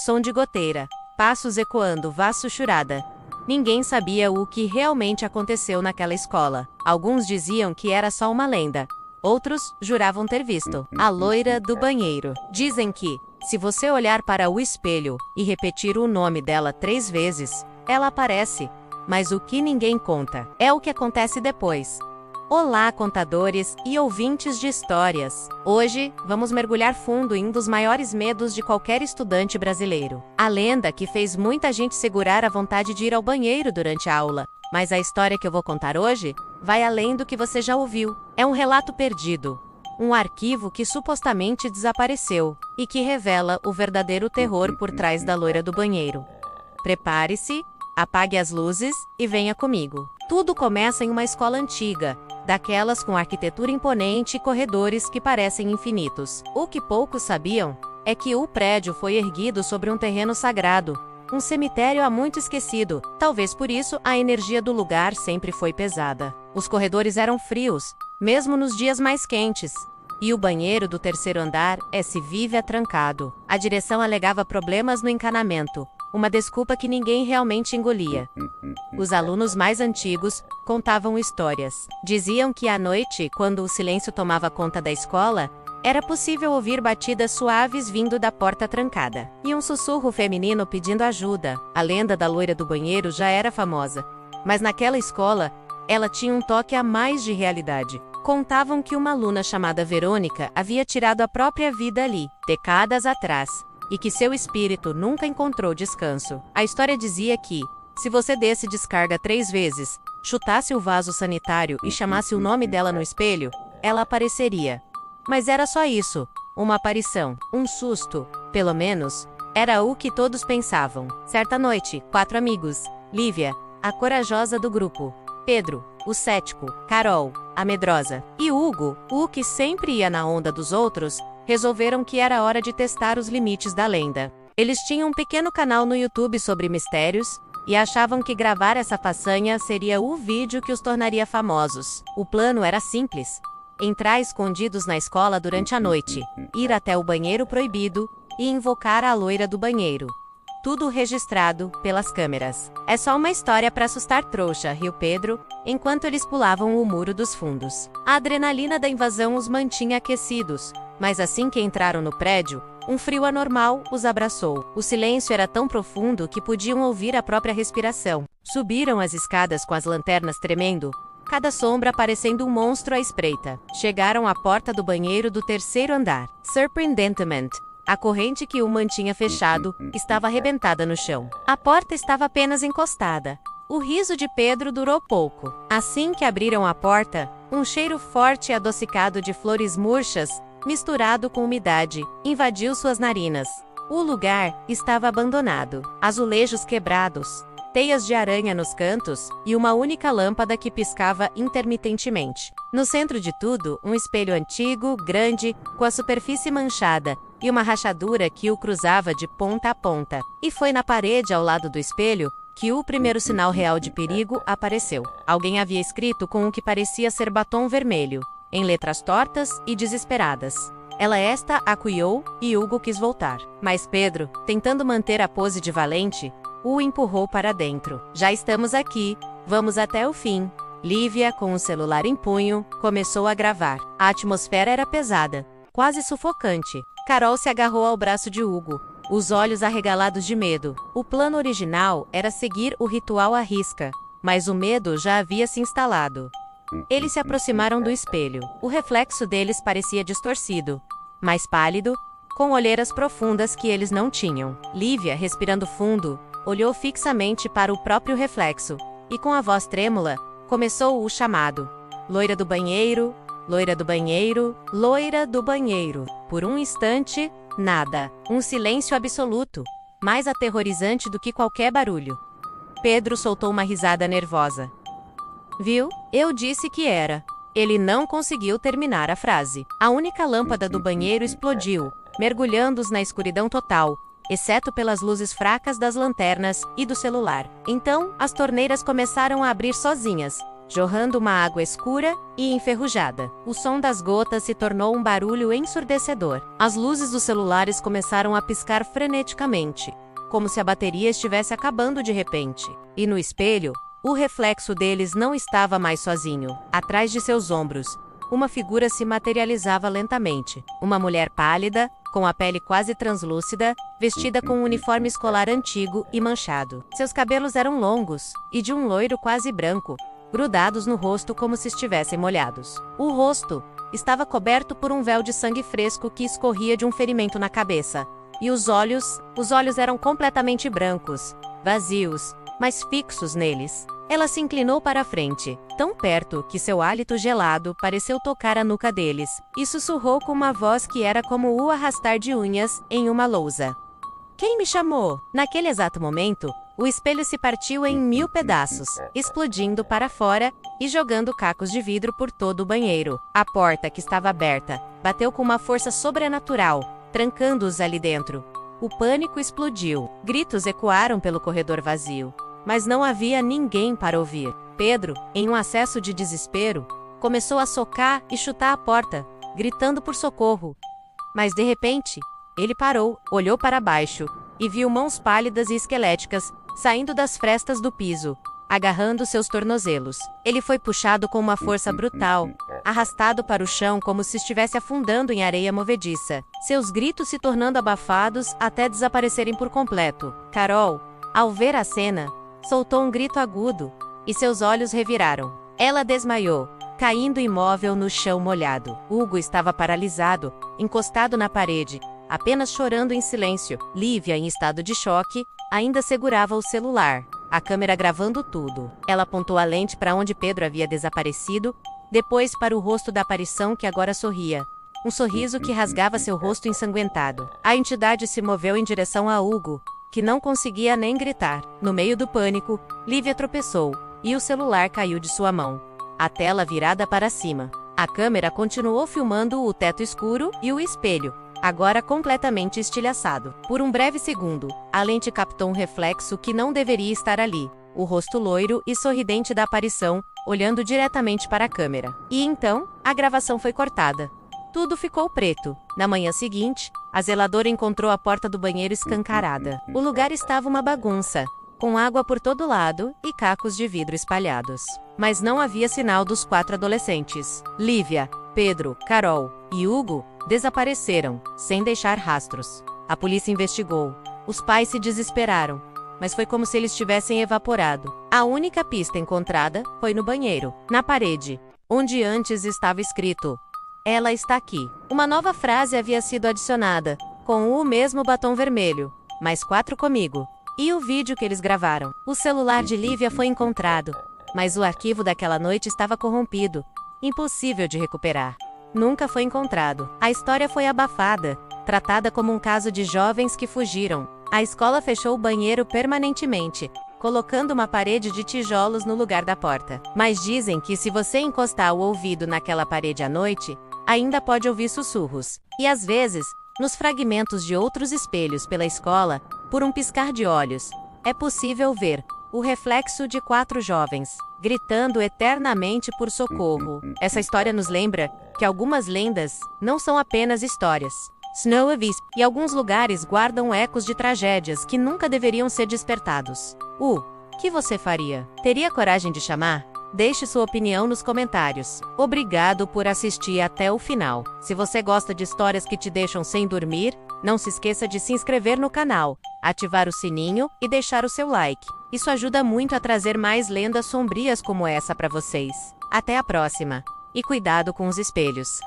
som de goteira, passos ecoando vaz sussurrada. Ninguém sabia o que realmente aconteceu naquela escola. Alguns diziam que era só uma lenda. Outros juravam ter visto a loira do banheiro. Dizem que, se você olhar para o espelho e repetir o nome dela 3 vezes, ela aparece. Mas o que ninguém conta é o que acontece depois. Olá, contadores e ouvintes de histórias! Hoje, vamos mergulhar fundo em um dos maiores medos de qualquer estudante brasileiro. A lenda que fez muita gente segurar a vontade de ir ao banheiro durante a aula. Mas a história que eu vou contar hoje vai além do que você já ouviu. É um relato perdido. Um arquivo que supostamente desapareceu e que revela o verdadeiro terror por trás da loira do banheiro. Prepare-se, apague as luzes e venha comigo. Tudo começa em uma escola antiga, daquelas com arquitetura imponente e corredores que parecem infinitos. O que poucos sabiam é que o prédio foi erguido sobre um terreno sagrado, um cemitério há muito esquecido. Talvez por isso a energia do lugar sempre foi pesada. Os corredores eram frios, mesmo nos dias mais quentes. E o banheiro do 3º andar se vivia trancado. A direção alegava problemas no encanamento, uma desculpa que ninguém realmente engolia. Os alunos mais antigos contavam histórias. Diziam que à noite, quando o silêncio tomava conta da escola, era possível ouvir batidas suaves vindo da porta trancada. E um sussurro feminino pedindo ajuda. A lenda da loira do banheiro já era famosa. Mas naquela escola, ela tinha um toque a mais de realidade. Contavam que uma aluna chamada Verônica havia tirado a própria vida ali, décadas atrás, e que seu espírito nunca encontrou descanso. A história dizia que, se você desse descarga 3 vezes, chutasse o vaso sanitário e chamasse o nome dela no espelho, ela apareceria. Mas era só isso, uma aparição, um susto, pelo menos, era o que todos pensavam. Certa noite, 4 amigos, Lívia, a corajosa do grupo, Pedro, o cético, Carol, a medrosa, e Hugo, o que sempre ia na onda dos outros, resolveram que era hora de testar os limites da lenda. Eles tinham um pequeno canal no YouTube sobre mistérios, e achavam que gravar essa façanha seria o vídeo que os tornaria famosos. O plano era simples: entrar escondidos na escola durante a noite, ir até o banheiro proibido e invocar a loira do banheiro. Tudo registrado pelas câmeras. É só uma história para assustar trouxa, riu Pedro, enquanto eles pulavam o muro dos fundos. A adrenalina da invasão os mantinha aquecidos, mas assim que entraram no prédio, um frio anormal os abraçou. O silêncio era tão profundo que podiam ouvir a própria respiração. Subiram as escadas com as lanternas tremendo, cada sombra parecendo um monstro à espreita. Chegaram à porta do banheiro do 3º andar. Surpreendentemente, a corrente que o mantinha fechado estava arrebentada no chão. A porta estava apenas encostada. O riso de Pedro durou pouco. Assim que abriram a porta, um cheiro forte e adocicado de flores murchas, misturado com umidade, invadiu suas narinas. O lugar estava abandonado. Azulejos quebrados, teias de aranha nos cantos e uma única lâmpada que piscava intermitentemente. No centro de tudo, um espelho antigo, grande, com a superfície manchada e uma rachadura que o cruzava de ponta a ponta. E foi na parede ao lado do espelho que o primeiro sinal real de perigo apareceu. Alguém havia escrito com o que parecia ser batom vermelho, em letras tortas e desesperadas: ela esta acuiou, e Hugo quis voltar. Mas Pedro, tentando manter a pose de valente, o empurrou para dentro. Já estamos aqui, vamos até o fim. Lívia, com o celular em punho, começou a gravar. A atmosfera era pesada, quase sufocante. Carol se agarrou ao braço de Hugo, os olhos arregalados de medo. O plano original era seguir o ritual à risca, mas o medo já havia se instalado. Eles se aproximaram do espelho. O reflexo deles parecia distorcido, mais pálido, com olheiras profundas que eles não tinham. Lívia, respirando fundo, olhou fixamente para o próprio reflexo, e com a voz trêmula, começou o chamado: loira do banheiro, loira do banheiro, loira do banheiro. Por um instante, nada. Um silêncio absoluto, mais aterrorizante do que qualquer barulho. Pedro soltou uma risada nervosa. Viu? Eu disse que era. Ele não conseguiu terminar a frase. A única lâmpada do banheiro explodiu, mergulhando-os na escuridão total, exceto pelas luzes fracas das lanternas e do celular. Então, as torneiras começaram a abrir sozinhas, jorrando uma água escura e enferrujada. O som das gotas se tornou um barulho ensurdecedor. As luzes dos celulares começaram a piscar freneticamente, como se a bateria estivesse acabando de repente. E no espelho, o reflexo deles não estava mais sozinho. Atrás de seus ombros, uma figura se materializava lentamente. Uma mulher pálida, com a pele quase translúcida, vestida com um uniforme escolar antigo e manchado. Seus cabelos eram longos e de um loiro quase branco, grudados no rosto como se estivessem molhados. O rosto estava coberto por um véu de sangue fresco que escorria de um ferimento na cabeça. E os olhos eram completamente brancos, vazios, mas fixos neles. Ela se inclinou para a frente, tão perto que seu hálito gelado pareceu tocar a nuca deles, e sussurrou com uma voz que era como o arrastar de unhas em uma lousa. Quem me chamou? Naquele exato momento, o espelho se partiu em 1000 pedaços, explodindo para fora e jogando cacos de vidro por todo o banheiro. A porta, que estava aberta, bateu com uma força sobrenatural, trancando-os ali dentro. O pânico explodiu. Gritos ecoaram pelo corredor vazio, mas não havia ninguém para ouvir. Pedro, em um acesso de desespero, começou a socar e chutar a porta, gritando por socorro. Mas de repente, ele parou, olhou para baixo e viu mãos pálidas e esqueléticas saindo das frestas do piso, agarrando seus tornozelos. Ele foi puxado com uma força brutal, arrastado para o chão como se estivesse afundando em areia movediça, seus gritos se tornando abafados até desaparecerem por completo. Carol, ao ver a cena, soltou um grito agudo e seus olhos reviraram. Ela desmaiou, caindo imóvel no chão molhado. Hugo estava paralisado, encostado na parede, apenas chorando em silêncio. Lívia, em estado de choque, ainda segurava o celular, a câmera gravando tudo. Ela apontou a lente para onde Pedro havia desaparecido, depois para o rosto da aparição que agora sorria. Um sorriso que rasgava seu rosto ensanguentado. A entidade se moveu em direção a Hugo, que não conseguia nem gritar. No meio do pânico, Lívia tropeçou, e o celular caiu de sua mão, a tela virada para cima. A câmera continuou filmando o teto escuro e o espelho, agora completamente estilhaçado. Por um breve segundo, a lente captou um reflexo que não deveria estar ali, o rosto loiro e sorridente da aparição, olhando diretamente para a câmera. E então, a gravação foi cortada. Tudo ficou preto. Na manhã seguinte, a zeladora encontrou a porta do banheiro escancarada. O lugar estava uma bagunça, com água por todo lado e cacos de vidro espalhados. Mas não havia sinal dos 4 adolescentes. Lívia, Pedro, Carol e Hugo desapareceram, sem deixar rastros. A polícia investigou. Os pais se desesperaram, mas foi como se eles tivessem evaporado. A única pista encontrada foi no banheiro, na parede, onde antes estava escrito: "Ela está aqui". Uma nova frase havia sido adicionada, com o mesmo batom vermelho, mais 4 comigo. E o vídeo que eles gravaram. O celular de Lívia foi encontrado, mas o arquivo daquela noite estava corrompido, impossível de recuperar. Nunca foi encontrado. A história foi abafada, tratada como um caso de jovens que fugiram. A escola fechou o banheiro permanentemente, colocando uma parede de tijolos no lugar da porta. Mas dizem que se você encostar o ouvido naquela parede à noite, ainda pode ouvir sussurros. E às vezes, nos fragmentos de outros espelhos pela escola, por um piscar de olhos, é possível ver o reflexo de 4 jovens, gritando eternamente por socorro. Essa história nos lembra que algumas lendas não são apenas histórias. Snow Abyss e alguns lugares guardam ecos de tragédias que nunca deveriam ser despertados. O que você faria? Teria coragem de chamar? Deixe sua opinião nos comentários. Obrigado por assistir até o final. Se você gosta de histórias que te deixam sem dormir, não se esqueça de se inscrever no canal, ativar o sininho e deixar o seu like. Isso ajuda muito a trazer mais lendas sombrias como essa para vocês. Até a próxima! E cuidado com os espelhos.